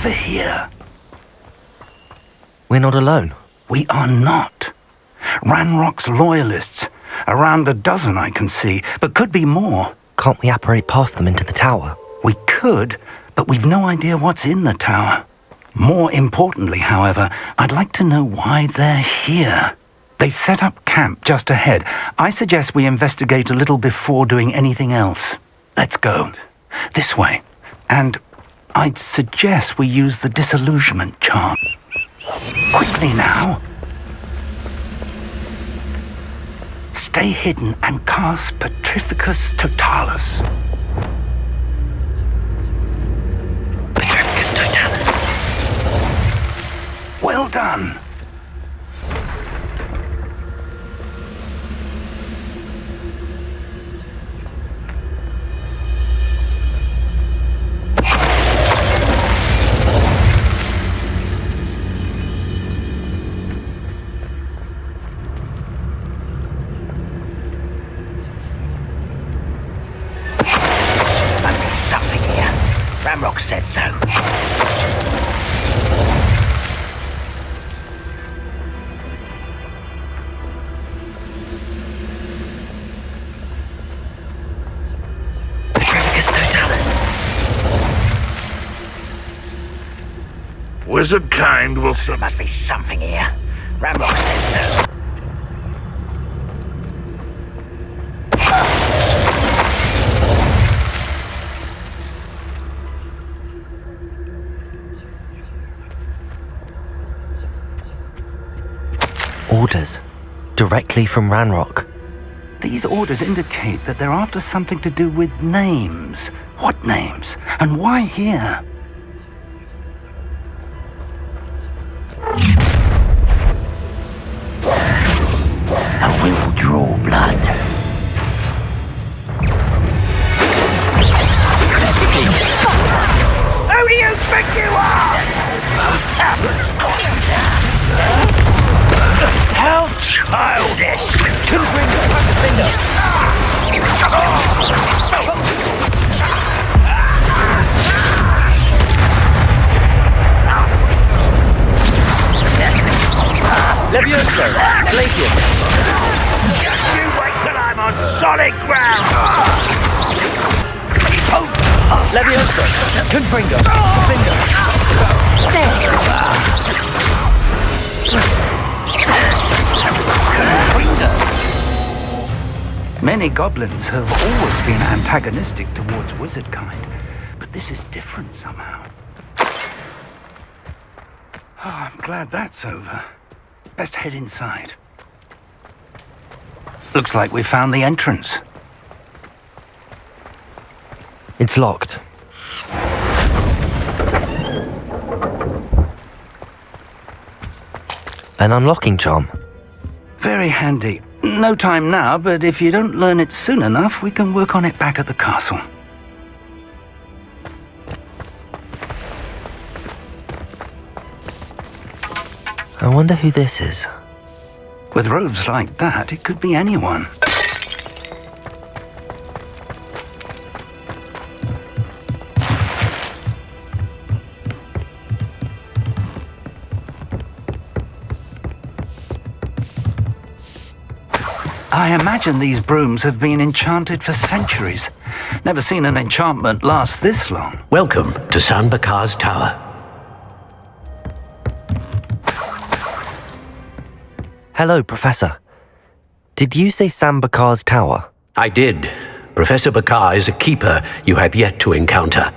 over here. We're not alone. We are not. Ranrock's loyalists. Around a dozen I can see, but could be more. Can't we apparate past them into the tower? We could, but we've no idea what's in the tower. More importantly, however, I'd like to know why they're here. They've set up camp just ahead. I suggest we investigate a little before doing anything else. Let's go. This way. And I'd suggest we use the disillusionment charm. Quickly now. Stay hidden and cast Petrificus Totalis. Petrificus Totalis. Well done. Ramrock said so. Petrificus Totalis. Wizard kind will... There must be something here. Ramrock said so. Orders. Directly from Ranrock. These orders indicate that they're after something to do with names. What names? And why here? I will draw blood. Who do you think you are? How childish! Levioso! Glacius! You wait till I'm on solid ground! Levioso! Confringo! Finger! Many goblins have always been antagonistic towards wizard kind, but this is different somehow. Oh, I'm glad that's over. Best head inside. Looks like we found the entrance. It's locked. An unlocking charm. Very handy. No time now, but if you don't learn it soon enough, we can work on it back at the castle. I wonder who this is. With robes like that, it could be anyone. I imagine these brooms have been enchanted for centuries. Never seen an enchantment last this long. Welcome to San Bakar's Tower. Hello, Professor. Did you say San Bakar's Tower? I did. Professor Bakar is a keeper you have yet to encounter.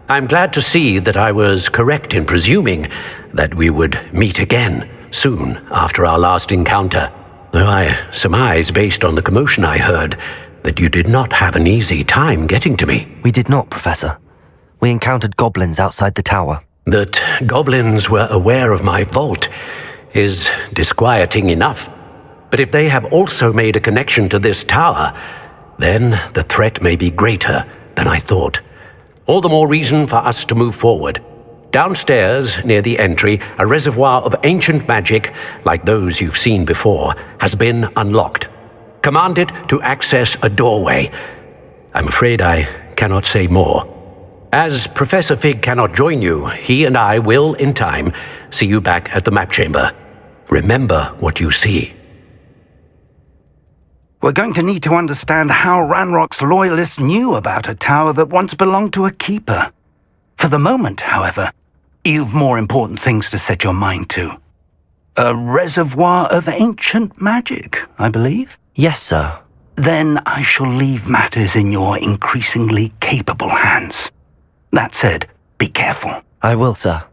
I'm glad to see that I was correct in presuming that we would meet again soon after our last encounter. Though I surmise, based on the commotion I heard, that you did not have an easy time getting to me. We did not, Professor. We encountered goblins outside the tower. That goblins were aware of my vault is disquieting enough. But if they have also made a connection to this tower, then the threat may be greater than I thought. All the more reason for us to move forward. Downstairs, near the entry, a reservoir of ancient magic, like those you've seen before, has been unlocked. Command it to access a doorway. I'm afraid I cannot say more. As Professor Fig cannot join you, he and I will, in time, see you back at the map chamber. Remember what you see. We're going to need to understand how Ranrock's loyalists knew about a tower that once belonged to a keeper. For the moment, however, you've more important things to set your mind to. A reservoir of ancient magic, I believe? Yes, sir. Then I shall leave matters in your increasingly capable hands. That said, be careful. I will, sir.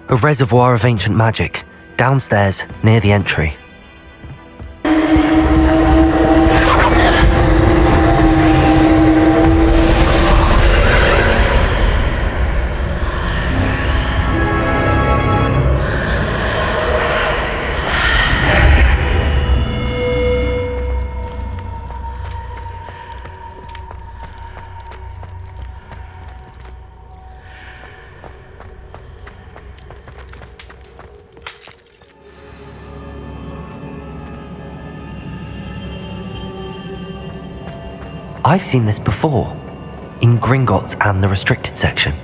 A reservoir of ancient magic, downstairs, near the entry. I've seen this before, in Gringotts and the restricted section.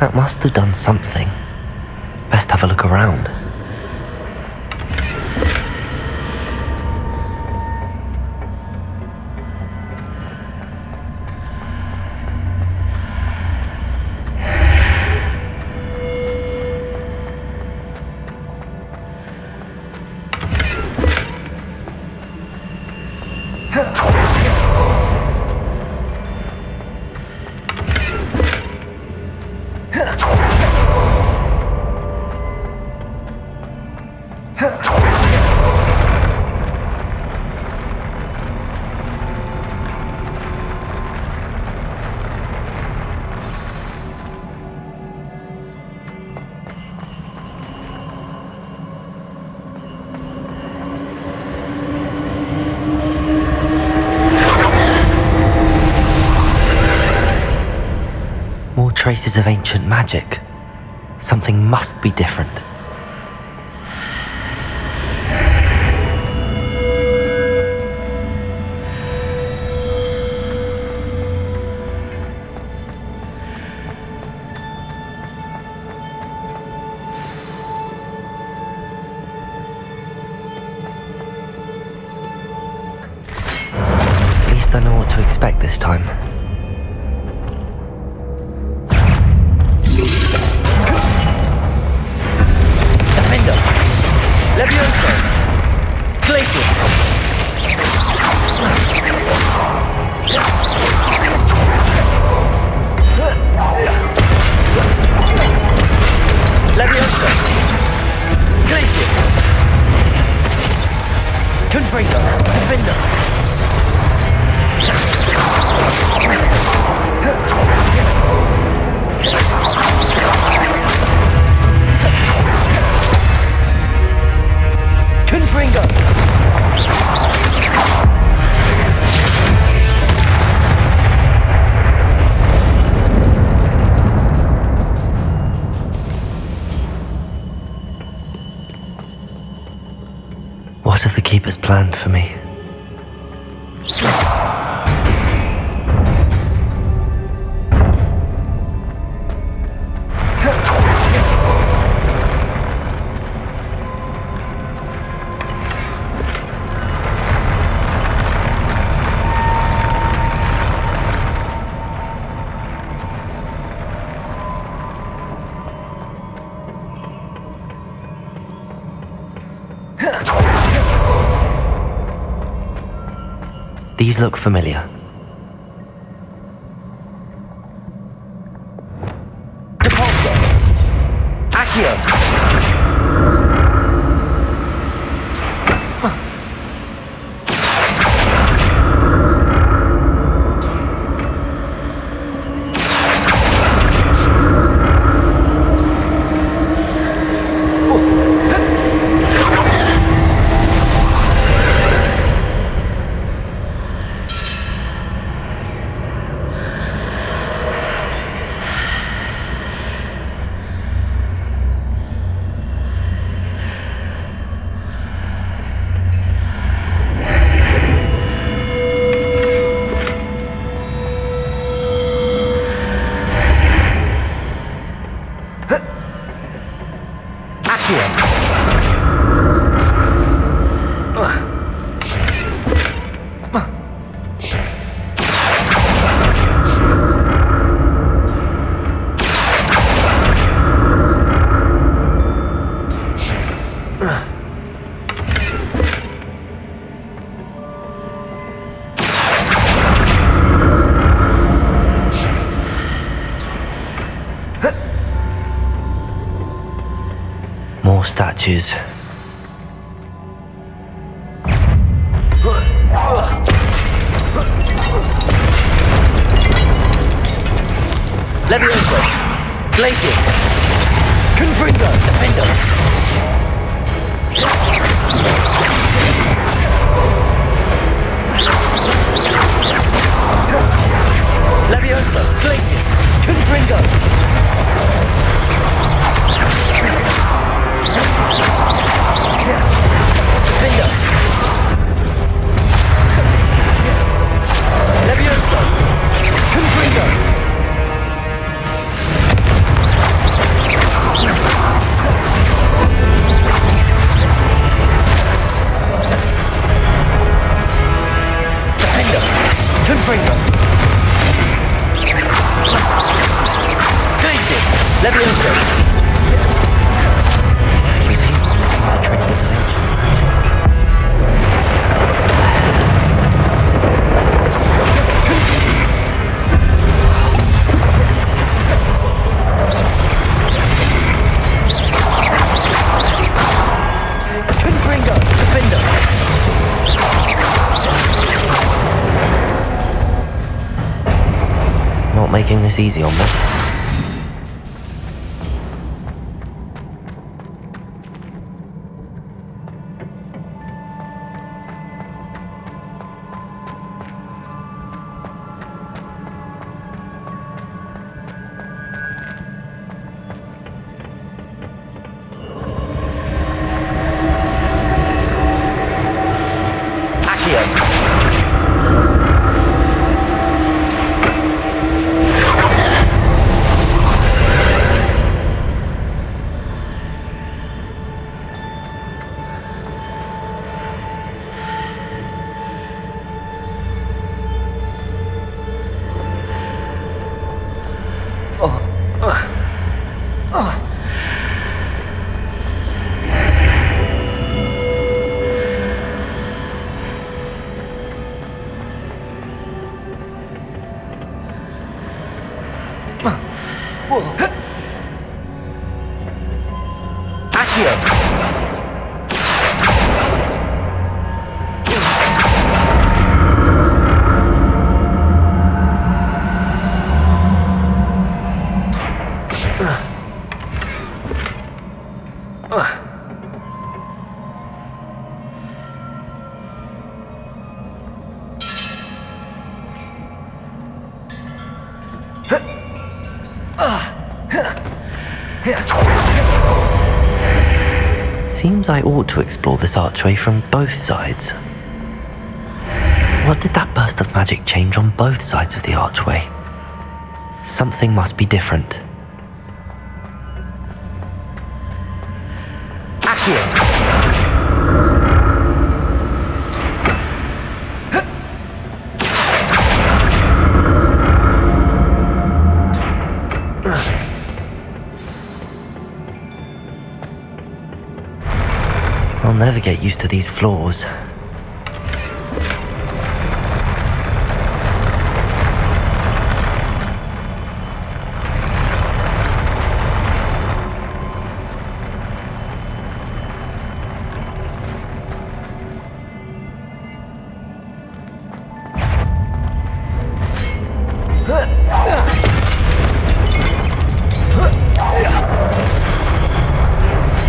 That must have done something. Best have a look around. Traces of ancient magic. Something must be different. At least I know what to expect this time. Levioso! Glacius! Levioso! Glacius! Confringo! Defender! Confringo! What have the Keepers planned for me? These look familiar. Depulso! statues. Levioso. Glacius. Confringo. Defender. Levioso. Glacius. Confringo. Defender. Levioso. Confringo. Defender. Confringo. Glacius. Levioso. Was he using the traces of ancient magic? Confringo. Defender. Not making this easy on me. Seems I ought to explore this archway from both sides. What did that burst of magic change on both sides of the archway? Something must be different. I'll never get used to these floors.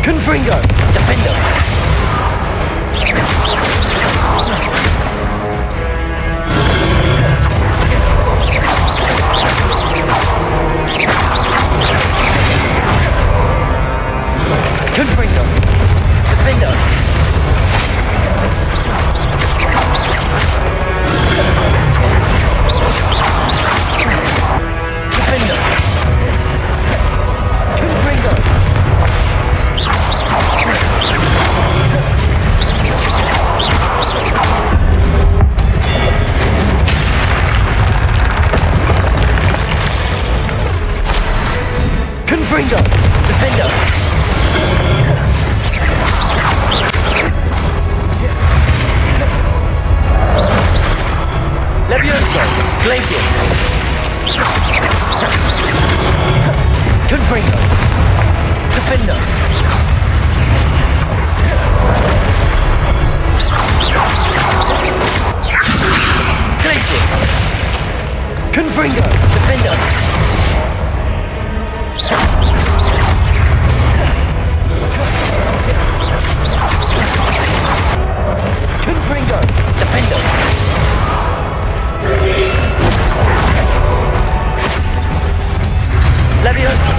Confringo. Defender. Confringo. Defender. Defender. Confringo. Confringo. Defender. Levioso. Glacius. Confringo. Defender. Glacius! Confringo! Defender! Confringo! Defender! Leviosa!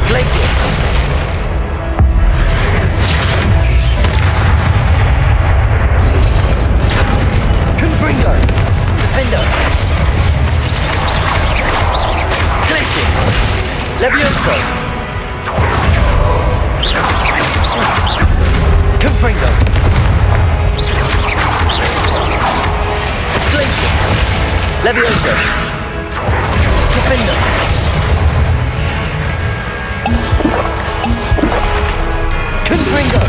Glacius! Confringo! Defender! Glacius! Levioso! Confringo! Glacius! Levioso! Defender! Confringo!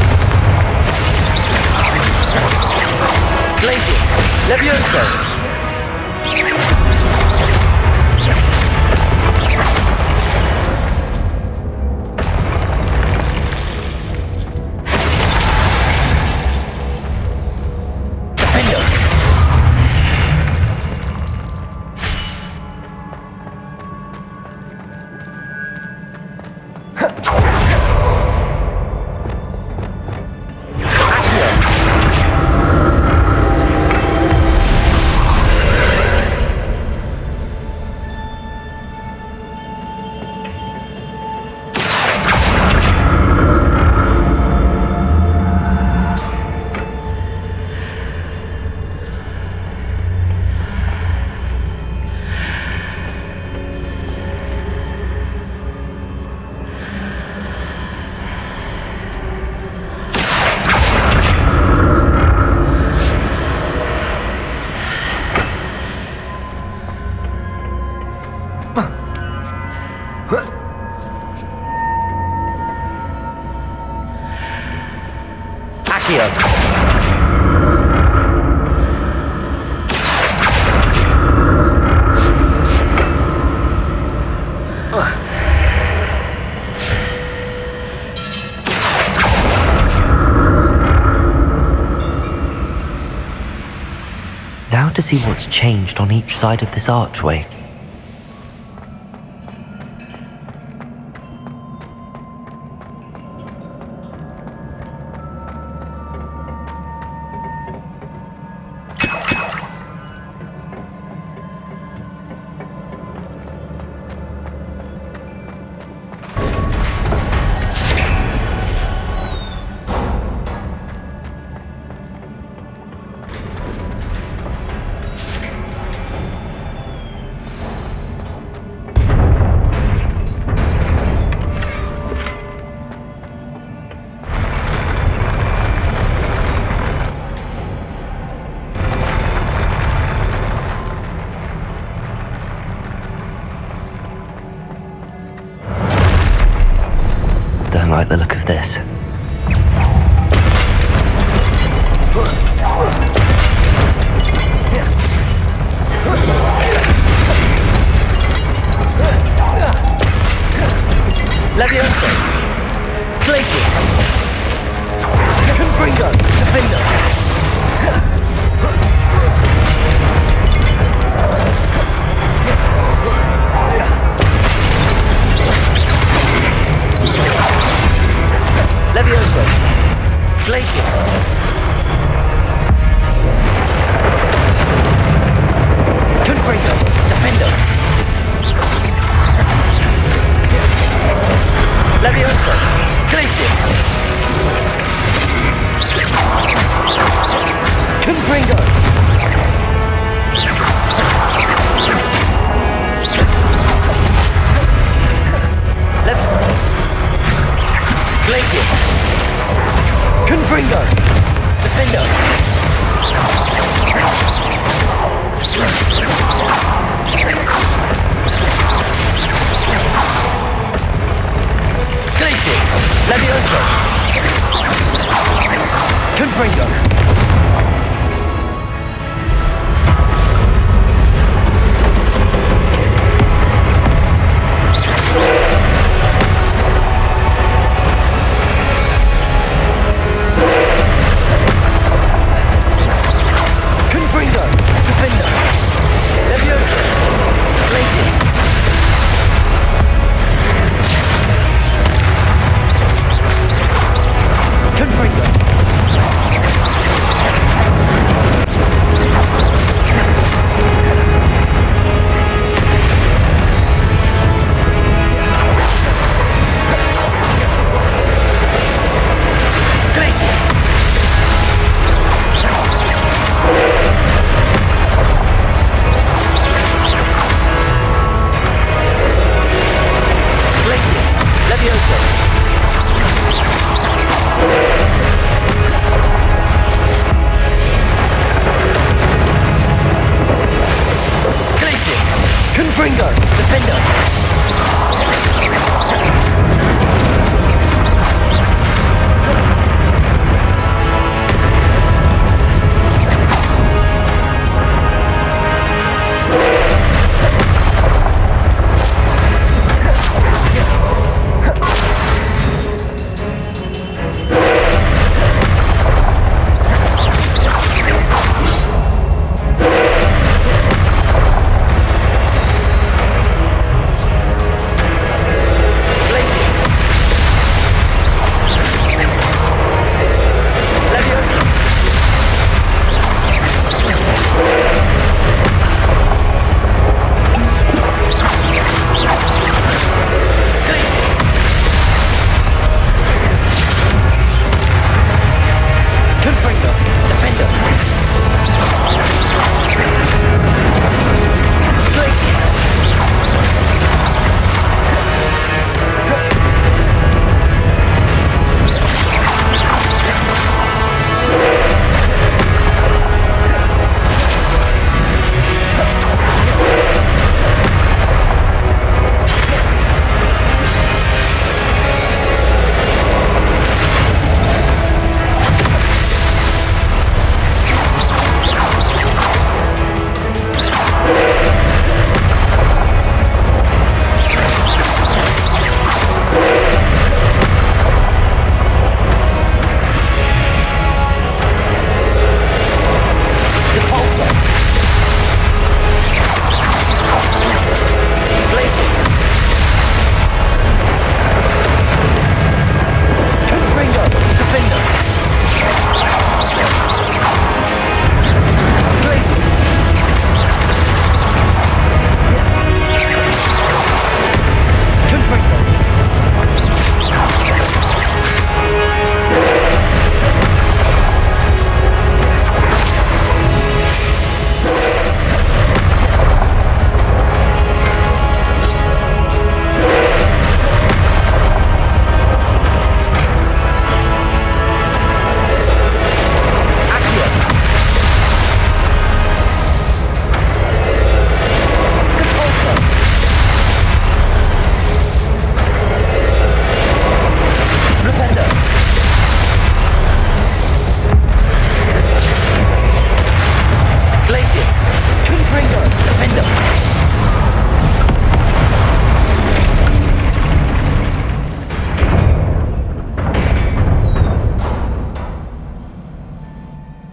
Glacius! Levioso! Defender! Now to see what's changed on each side of this archway. Don't like the look of this. Levioso! Glacius! Confringo! Defender! Defender! Defender!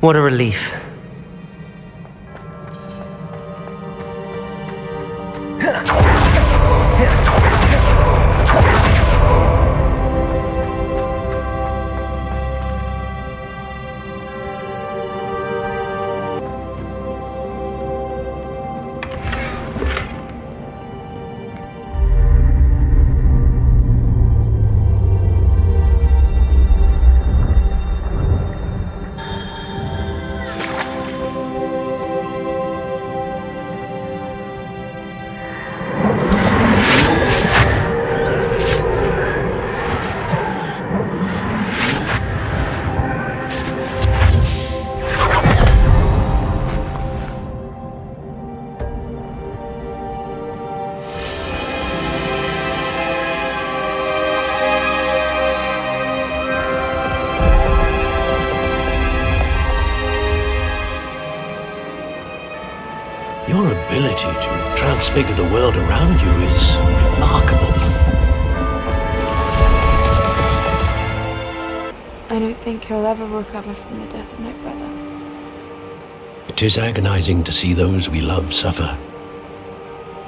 What a relief. Your ability to transfigure the world around you is remarkable. I don't think he'll ever recover from the death of my brother. It is agonizing to see those we love suffer.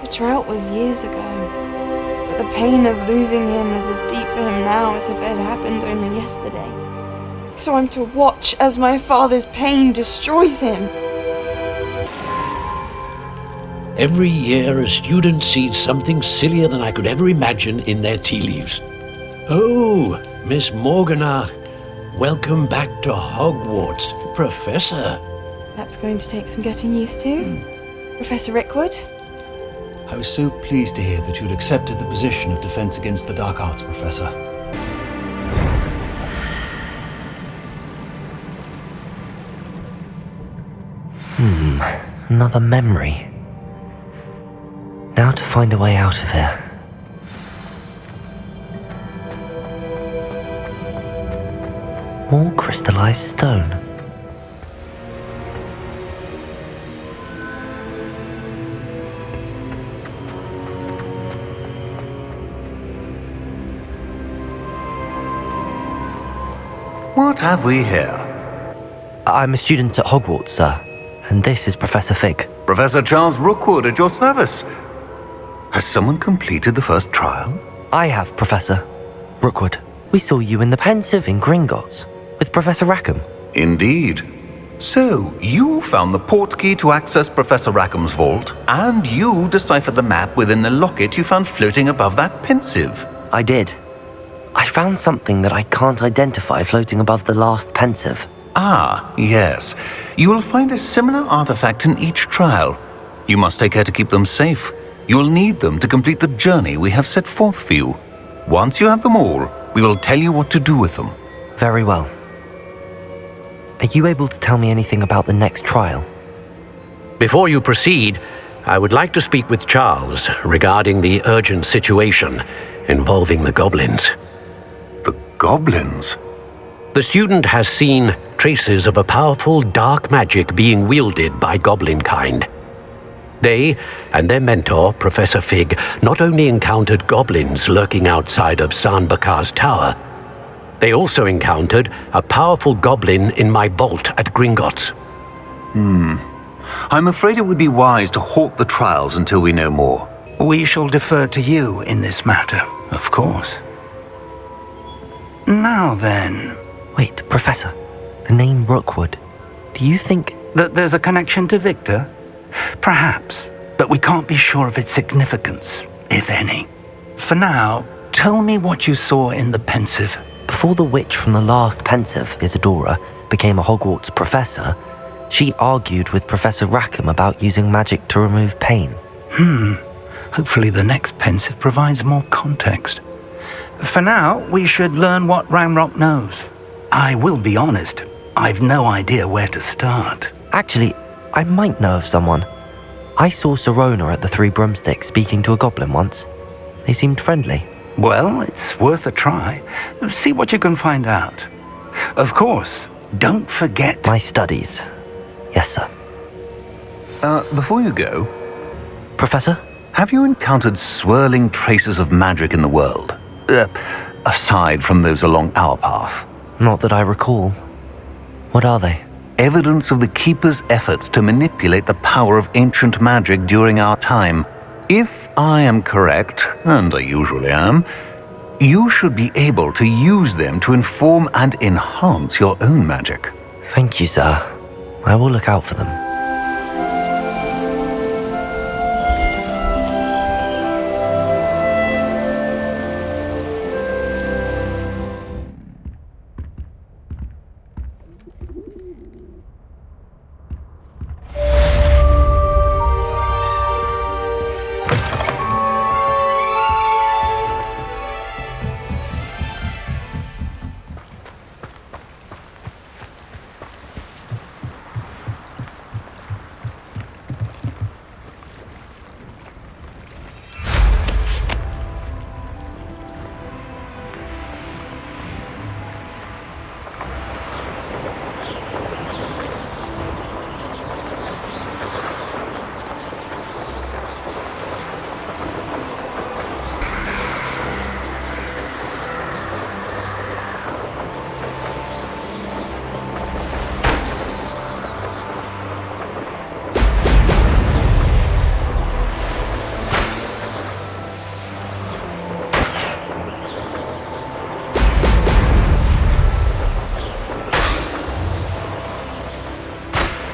The drought was years ago, but the pain of losing him is as deep for him now as if it had happened only yesterday. So I'm to watch as my father's pain destroys him. Every year, a student sees something sillier than I could ever imagine in their tea leaves. Oh, Miss Morganach, welcome back to Hogwarts, Professor. That's going to take some getting used to. Professor Rickwood? I was so pleased to hear that you'd accepted the position of Defense Against the Dark Arts, Professor. Another memory. Now to find a way out of here. More crystallized stone. What have we here? I'm a student at Hogwarts, sir, and this is Professor Fig. Professor Charles Rookwood at your service. Has someone completed the first trial? I have, Professor. Rookwood, we saw you in the Pensive in Gringotts with Professor Rackham. Indeed. So, you found the portkey to access Professor Rackham's vault, and you deciphered the map within the locket you found floating above that Pensive. I did. I found something that I can't identify floating above the last Pensive. Ah, yes. You will find a similar artifact in each trial. You must take care to keep them safe. You will need them to complete the journey we have set forth for you. Once you have them all, we will tell you what to do with them. Very well. Are you able to tell me anything about the next trial? Before you proceed, I would like to speak with Charles regarding the urgent situation involving the goblins. The goblins? The student has seen traces of a powerful dark magic being wielded by goblin kind. They and their mentor, Professor Fig, not only encountered goblins lurking outside of San Bakar's tower, they also encountered a powerful goblin in my vault at Gringotts. I'm afraid it would be wise to halt the trials until we know more. We shall defer to you in this matter, of course. Now then, Wait, Professor, the name Rookwood. Do you think... that there's a connection to Victor? Perhaps, but we can't be sure of its significance, if any. For now, tell me what you saw in the Pensive. Before the witch from the last Pensive, Isadora, became a Hogwarts professor, she argued with Professor Rackham about using magic to remove pain. Hopefully the next Pensive provides more context. For now, we should learn what Ranrock knows. I will be honest, I've no idea where to start. Actually, I might know of someone. I saw Serona at the Three Broomsticks speaking to a goblin once. They seemed friendly. Well, it's worth a try. See what you can find out. Of course, don't forget... My studies. Yes, sir. Before you go, Professor? have you encountered swirling traces of magic in the world? Aside from those along our path. Not that I recall. What are they? Evidence of the Keeper's efforts to manipulate the power of ancient magic during our time. If I am correct, and I usually am, you should be able to use them to inform and enhance your own magic. Thank you, sir. I will look out for them.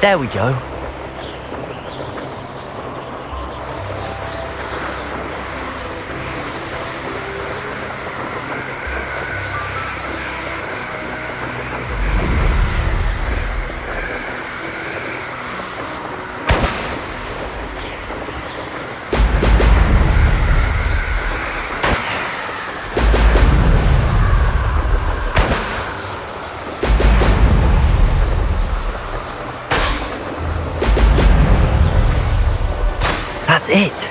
There we go. That's it.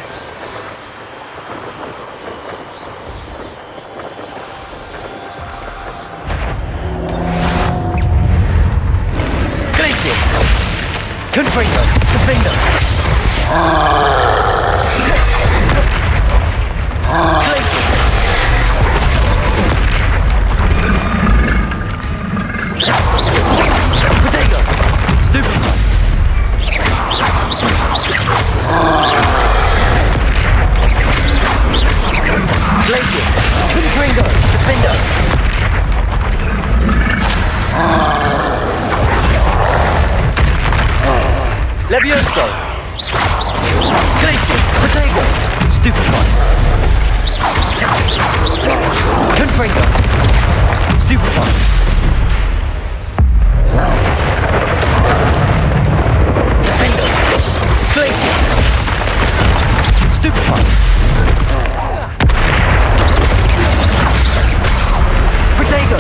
Levioso! Glacius! Potato! Stupefy! Confringo! Stupefy! Defendo! Glacius! Stupefy! Potato!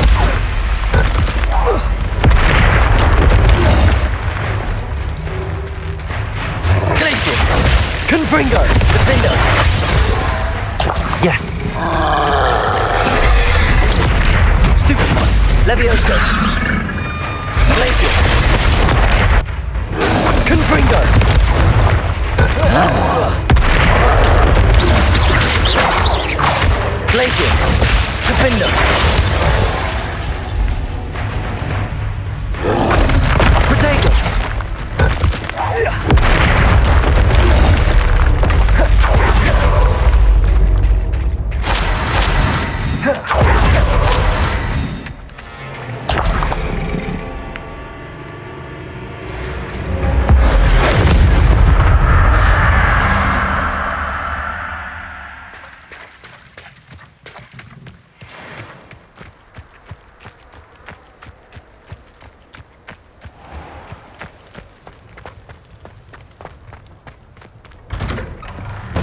Glacius! Confringo! Defendo! Yes. Stupefy! Levioso! Glacius! Confringo! Glacius! Defendo! Potato!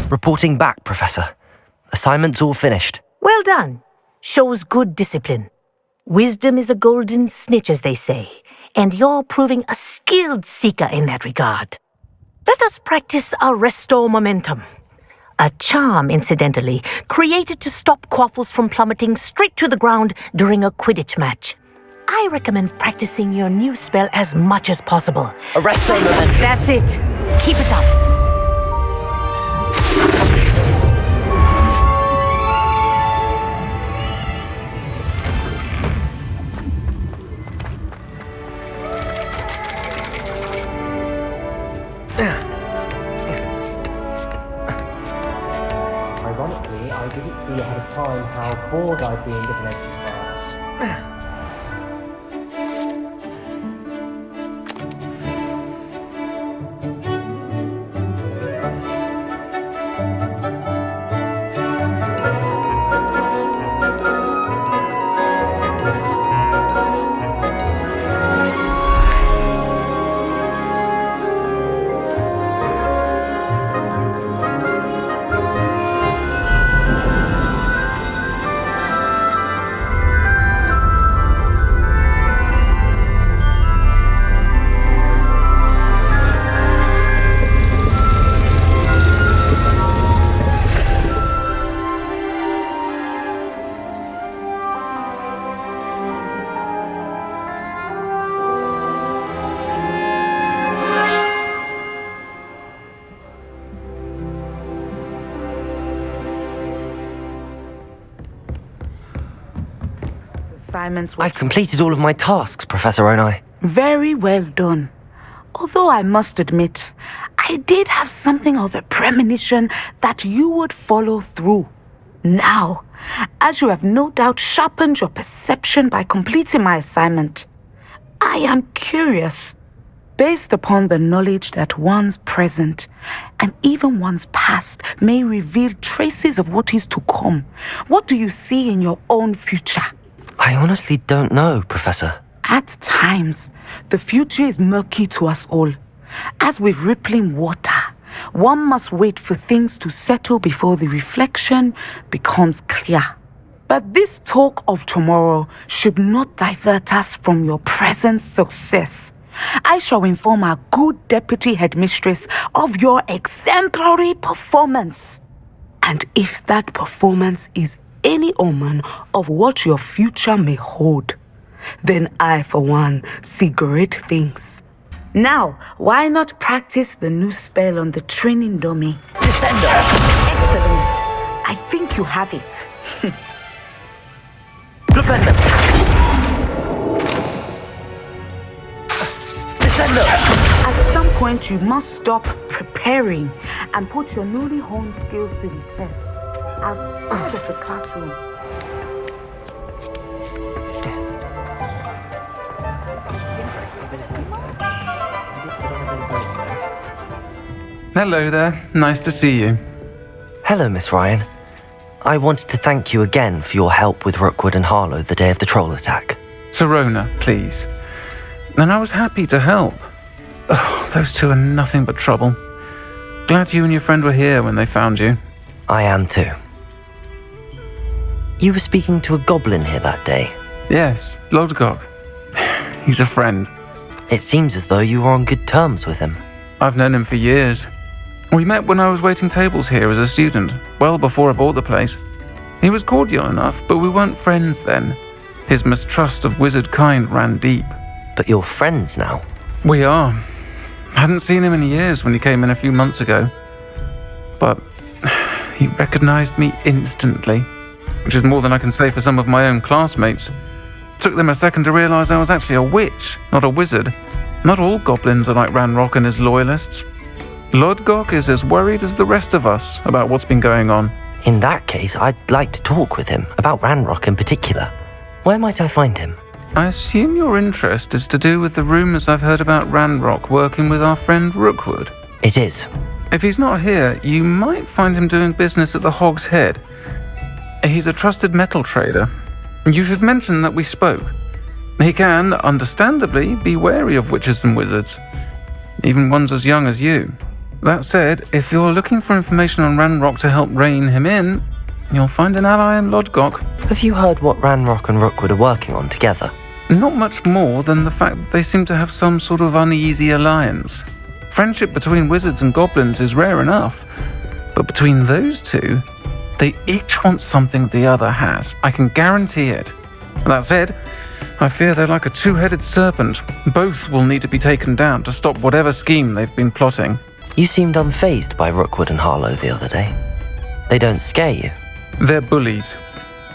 Reporting back, Professor. Assignment's all finished. Well done. Shows good discipline. Wisdom is a golden snitch, as they say, and you're proving a skilled seeker in that regard. Let us practice our restore momentum. A charm, incidentally, created to stop quaffles from plummeting straight to the ground during a Quidditch match. I recommend practicing your new spell as much as possible. A restore momentum. That's it. Keep it up. Ironically, I didn't see ahead of time how bored I'd be in divination class. Assignments were I've completed all of my tasks, Professor Onai. very well done. Although I must admit, I did have something of a premonition that you would follow through. Now, as you have no doubt sharpened your perception by completing my assignment, I am curious, based upon the knowledge that one's present and even one's past may reveal traces of what is to come. What do you see in your own future? I honestly don't know, Professor. At times, the future is murky to us all. As with rippling water, one must wait for things to settle before the reflection becomes clear. But this talk of tomorrow should not divert us from your present success. I shall inform our good deputy headmistress of your exemplary performance. And if that performance is any omen of what your future may hold, then I, for one, see great things. Now, why not practice the new spell on the training dummy? Descendo! Excellent. I think you have it. Flipendo! Descendo! At some point, you must stop preparing and put your newly honed skills to the test outside of the classroom. Hello there. Nice to see you. Hello, Miss Ryan. I wanted to thank you again for your help with Rookwood and Harlow the day of the troll attack. Sirona, please. And I was happy to help. Oh, those two are nothing but trouble. Glad you and your friend were here when they found you. I am too. You were speaking to a goblin here that day. Yes, Lodgok. He's a friend. It seems as though you were on good terms with him. I've known him for years. We met when I was waiting tables here as a student, well before I bought the place. He was cordial enough, but we weren't friends then. His mistrust of wizard kind ran deep. But you're friends now? We are. Hadn't seen him in years when he came in a few months ago. But he recognized me instantly, which is more than I can say for some of my own classmates. Took them a second to realize I was actually a witch, not a wizard. Not all goblins are like Ranrock and his loyalists. Lodgok is as worried as the rest of us about what's been going on. In that case, I'd like to talk with him, about Ranrock in particular. Where might I find him? I assume your interest is to do with the rumors I've heard about Ranrock working with our friend Rookwood. It is. If he's not here, you might find him doing business at the Hog's Head. He's a trusted metal trader. You should mention that we spoke. He can, understandably, be wary of witches and wizards, even ones as young as you. That said, if you're looking for information on Ranrock to help rein him in, you'll find an ally in Lodgok. Have you heard what Ranrock and Rookwood are working on together? Not much more than the fact that they seem to have some sort of uneasy alliance. Friendship between wizards and goblins is rare enough, but between those two, they each want something the other has. I can guarantee it. That said, I fear they're like a two-headed serpent. Both will need to be taken down to stop whatever scheme they've been plotting. You seemed unfazed by Rookwood and Harlow the other day. They don't scare you. They're bullies.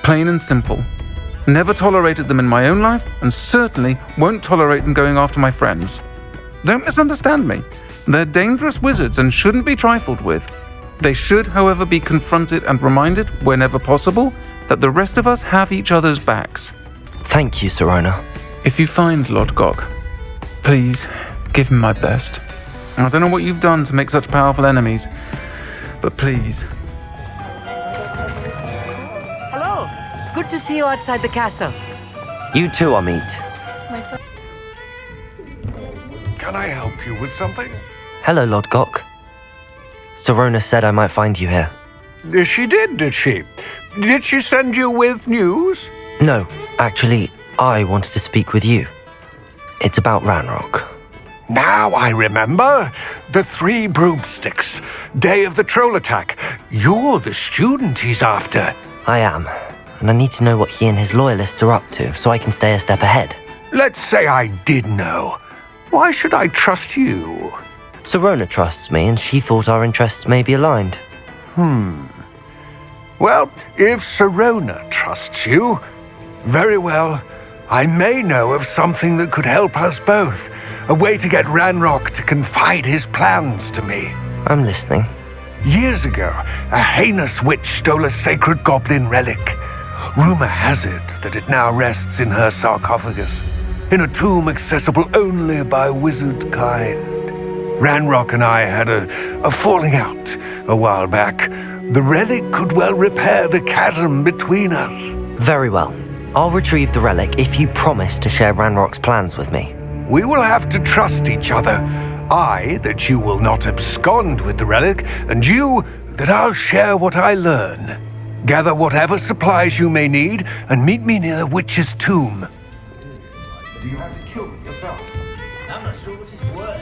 Plain and simple. Never tolerated them in my own life, and certainly won't tolerate them going after my friends. Don't misunderstand me. They're dangerous wizards and shouldn't be trifled with. They should, however, be confronted and reminded, whenever possible, that the rest of us have each other's backs. Thank you, Sirona. If you find Lodgok, please give him my best. I don't know what you've done to make such powerful enemies, but please. Hello. Good to see you outside the castle. You too, Amit. Can I help you with something? Hello, Lodgok. Sirona said I might find you here. She did she? Did she send you with news? No, actually, I wanted to speak with you. It's about Ranrock. Now I remember. The 3 broomsticks. Day of the troll attack. You're the student he's after. I am, and I need to know what he and his loyalists are up to so I can stay a step ahead. Let's say I did know. Why should I trust you? Sirona trusts me, and she thought our interests may be aligned. Well, if Sirona trusts you, very well. I may know of something that could help us both. A way to get Ranrock to confide his plans to me. I'm listening. Years ago, a heinous witch stole a sacred goblin relic. Rumor has it that it now rests in her sarcophagus, in a tomb accessible only by wizard kind. Ranrock and I had a falling out a while back. The relic could well repair the chasm between us. Very well. I'll retrieve the relic if you promise to share Ranrock's plans with me. We will have to trust each other. I, that you will not abscond with the relic, and you, that I'll share what I learn. Gather whatever supplies you may need, and meet me near the witch's tomb. Do you have to kill me yourself? I'm not sure which is worse.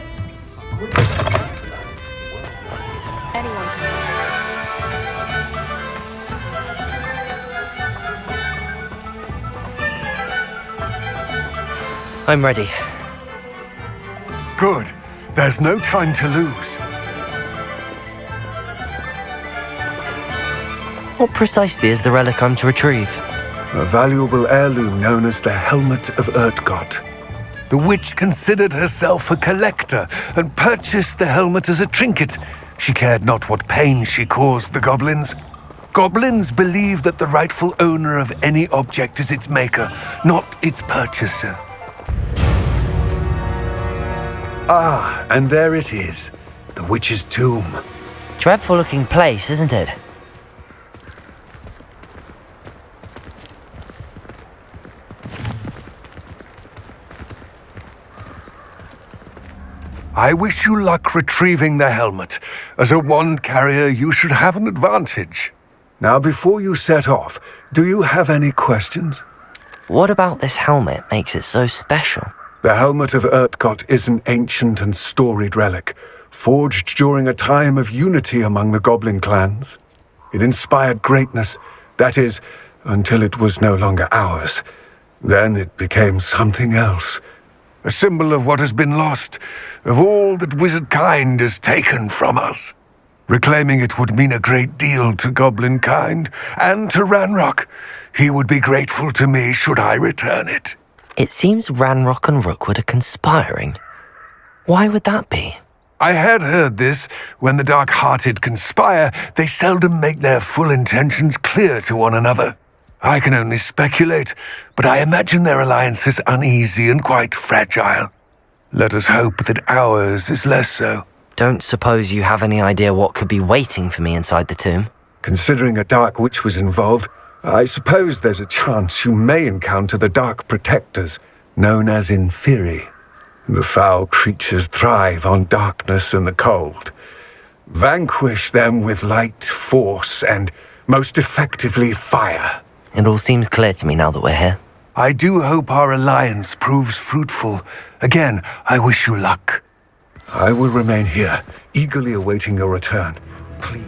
Anyone can. I'm ready. Good. There's no time to lose. What precisely is the relic I'm to retrieve? A valuable heirloom known as the Helmet of Urtgott. The witch considered herself a collector and purchased the helmet as a trinket. She cared not what pain she caused the goblins. Goblins believe that the rightful owner of any object is its maker, not its purchaser. Ah, and there it is. the witch's tomb. Dreadful looking place, isn't it? I wish you luck retrieving the helmet. As a wand carrier, you should have an advantage. Now, before you set off, do you have any questions? What about this helmet makes it so special? The helmet of Urtkot is an ancient and storied relic, forged during a time of unity among the goblin clans. It inspired greatness, that is, until it was no longer ours. Then it became something else. A symbol of what has been lost, of all that wizard kind has taken from us. Reclaiming it would mean a great deal to goblin kind, and to Ranrock. He would be grateful to me should I return it. It seems Ranrock and Rookwood are conspiring. Why would that be? I had heard this. When the dark-hearted conspire, they seldom make their full intentions clear to one another. I can only speculate, but I imagine their alliance is uneasy and quite fragile. Let us hope that ours is less so. Don't suppose you have any idea what could be waiting for me inside the tomb? Considering a dark witch was involved, I suppose there's a chance you may encounter the Dark Protectors, known as Inferi. The foul creatures thrive on darkness and the cold. Vanquish them with light, force, and most effectively fire. It all seems clear to me now that we're here. I do hope our alliance proves fruitful. Again, I wish you luck. I will remain here, eagerly awaiting your return. Please.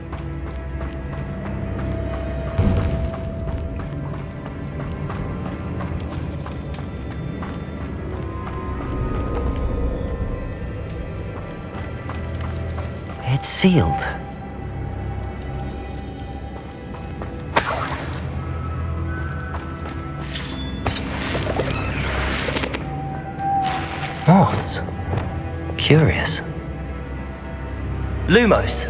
It's sealed. Moths. Curious. Lumos.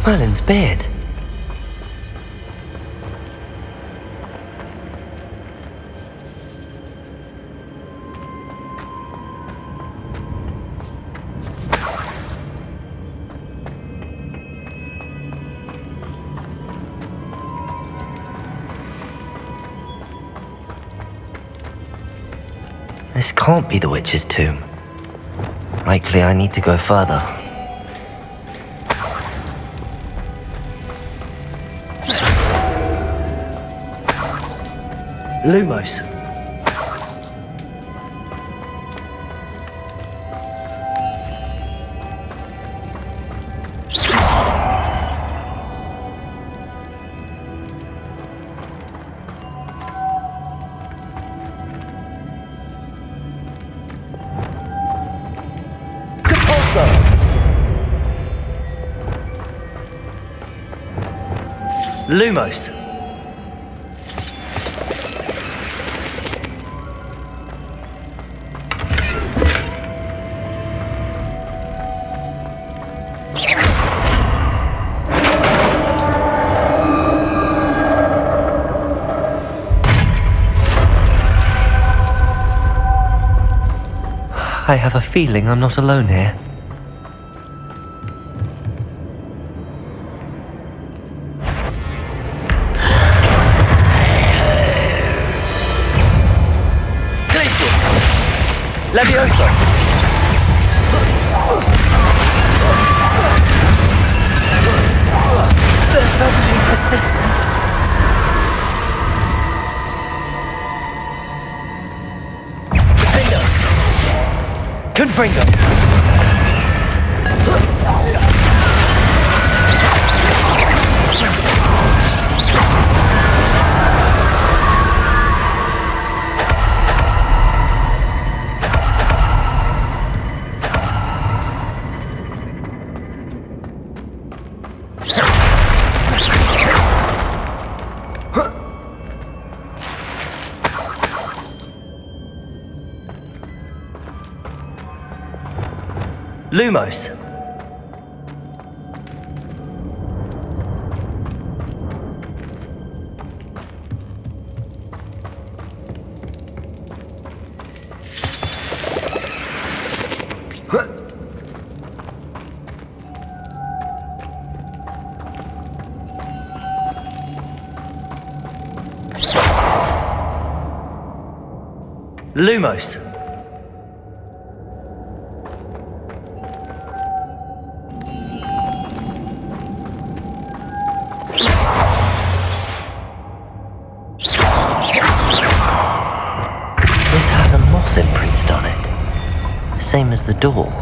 Merlin's beard. This can't be the witch's tomb. Likely I need to go further. Lumos. Lumos. I have a feeling I'm not alone here. Leviosa! They're suddenly persistent. Confringo! Confringo! Lumos. Lumos. This has a moth imprinted on it, same as the door.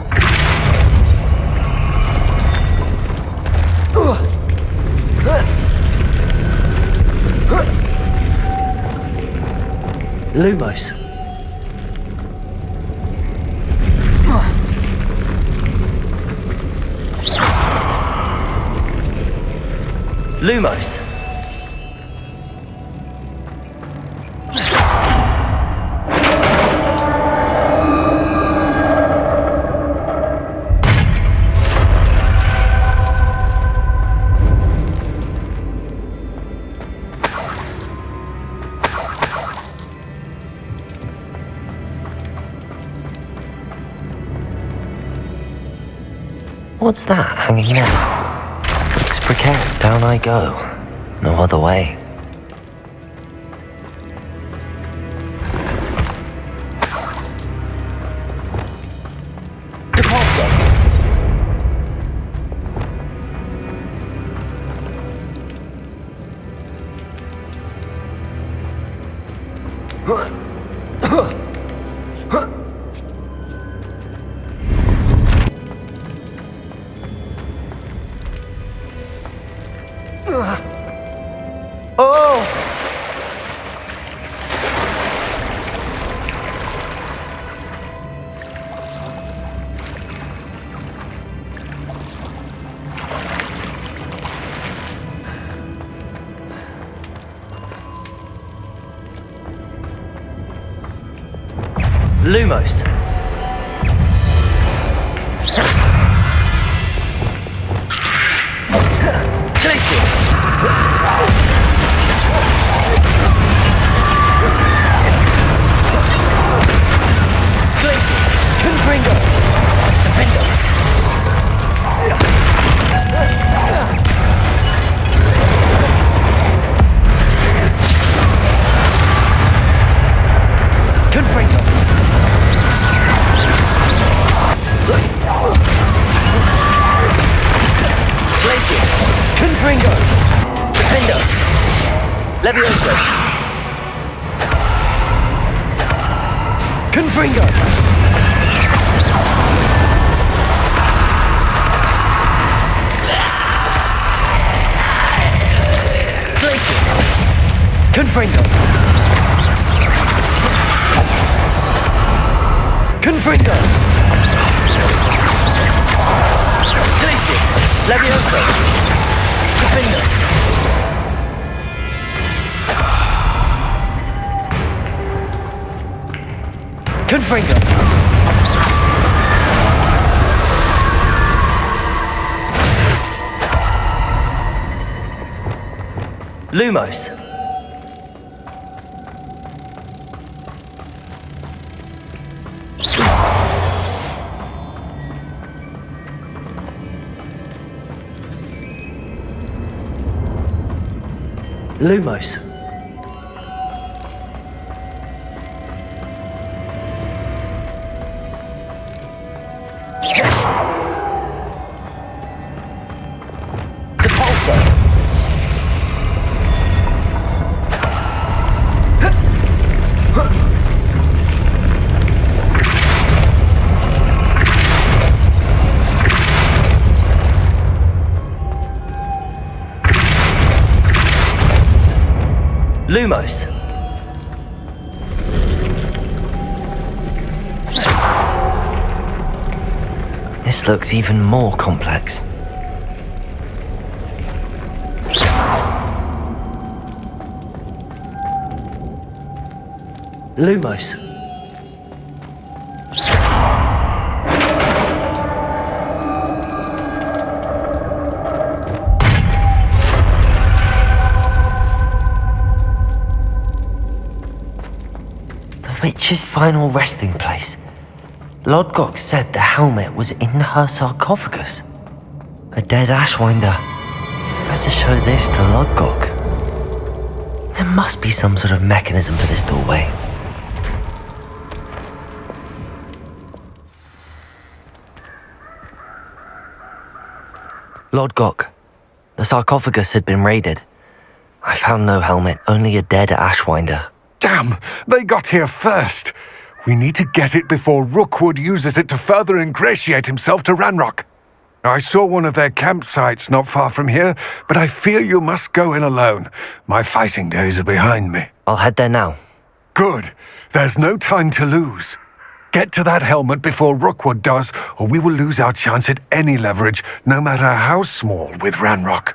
Lumos. Lumos. What's that hanging there? Looks precarious. Down I go. No other way. Lumos. Levioso. Confringo. Glacius. Confringo. Confringo. Glacius. Levioso. Confringo. Confringo. Lumos. Lumos. Lumos. This looks even more complex. Lumos. witch's final resting place. Lodgok said the helmet was in her sarcophagus. A dead Ashwinder. Better show this to Lodgok. There must be some sort of mechanism for this doorway. Lodgok, the sarcophagus had been raided. I found no helmet, only a dead Ashwinder. Damn! They got here first! We need to get it before Rookwood uses it to further ingratiate himself to Ranrock. I saw one of their campsites not far from here, but I fear you must go in alone. My fighting days are behind me. I'll head there now. Good. There's no time to lose. Get to that helmet before Rookwood does, or we will lose our chance at any leverage, no matter how small, with Ranrock.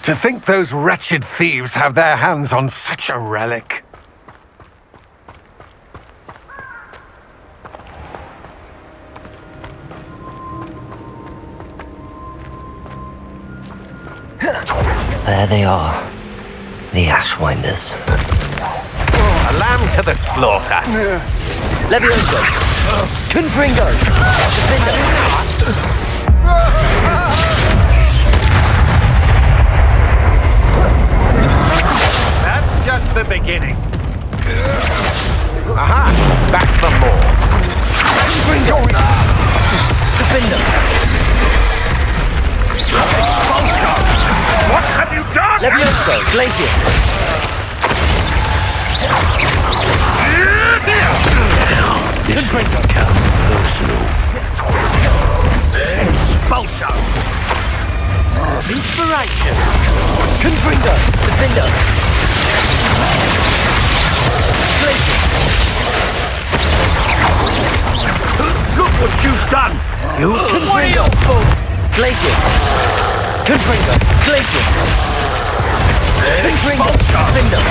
To think those wretched thieves have their hands on such a relic. There they are. The Ashwinders. A lamb to the slaughter. Levioso! Confringo! Defender! That's just the beginning. Aha! Back for more. Confringo! Defender! What have you done? Levioso! Glacius! Confringo! Personal. Expulsion! Inspiration! Confringo! Defender! Glacius! Look what you've done! You Confringo! Glacius! Confringo! Glacius! Confringo! Defender!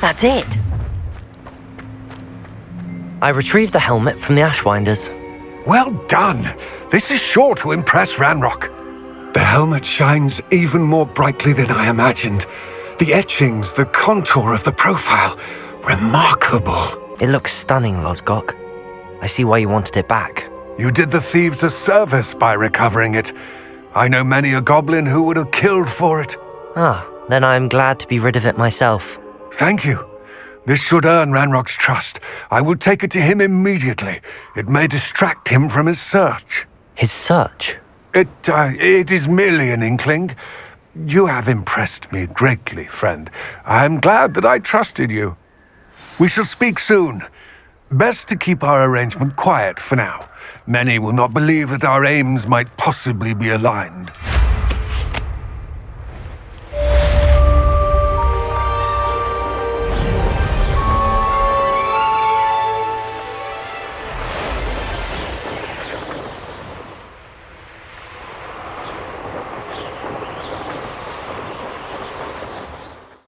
That's it. I retrieved the helmet from the Ashwinders. Well done! This is sure to impress Ranrock. The helmet shines even more brightly than I imagined. The etchings, the contour of the profile. Remarkable. It looks stunning, Lodgok. I see why you wanted it back. You did the thieves a service by recovering it. I know many a goblin who would have killed for it. Ah, then I'm glad to be rid of it myself. Thank you. This should earn Ranrock's trust. I will take it to him immediately. It may distract him from his search. His search? It is merely an inkling. You have impressed me greatly, friend. I am glad that I trusted you. We shall speak soon. Best to keep our arrangement quiet for now. Many will not believe that our aims might possibly be aligned.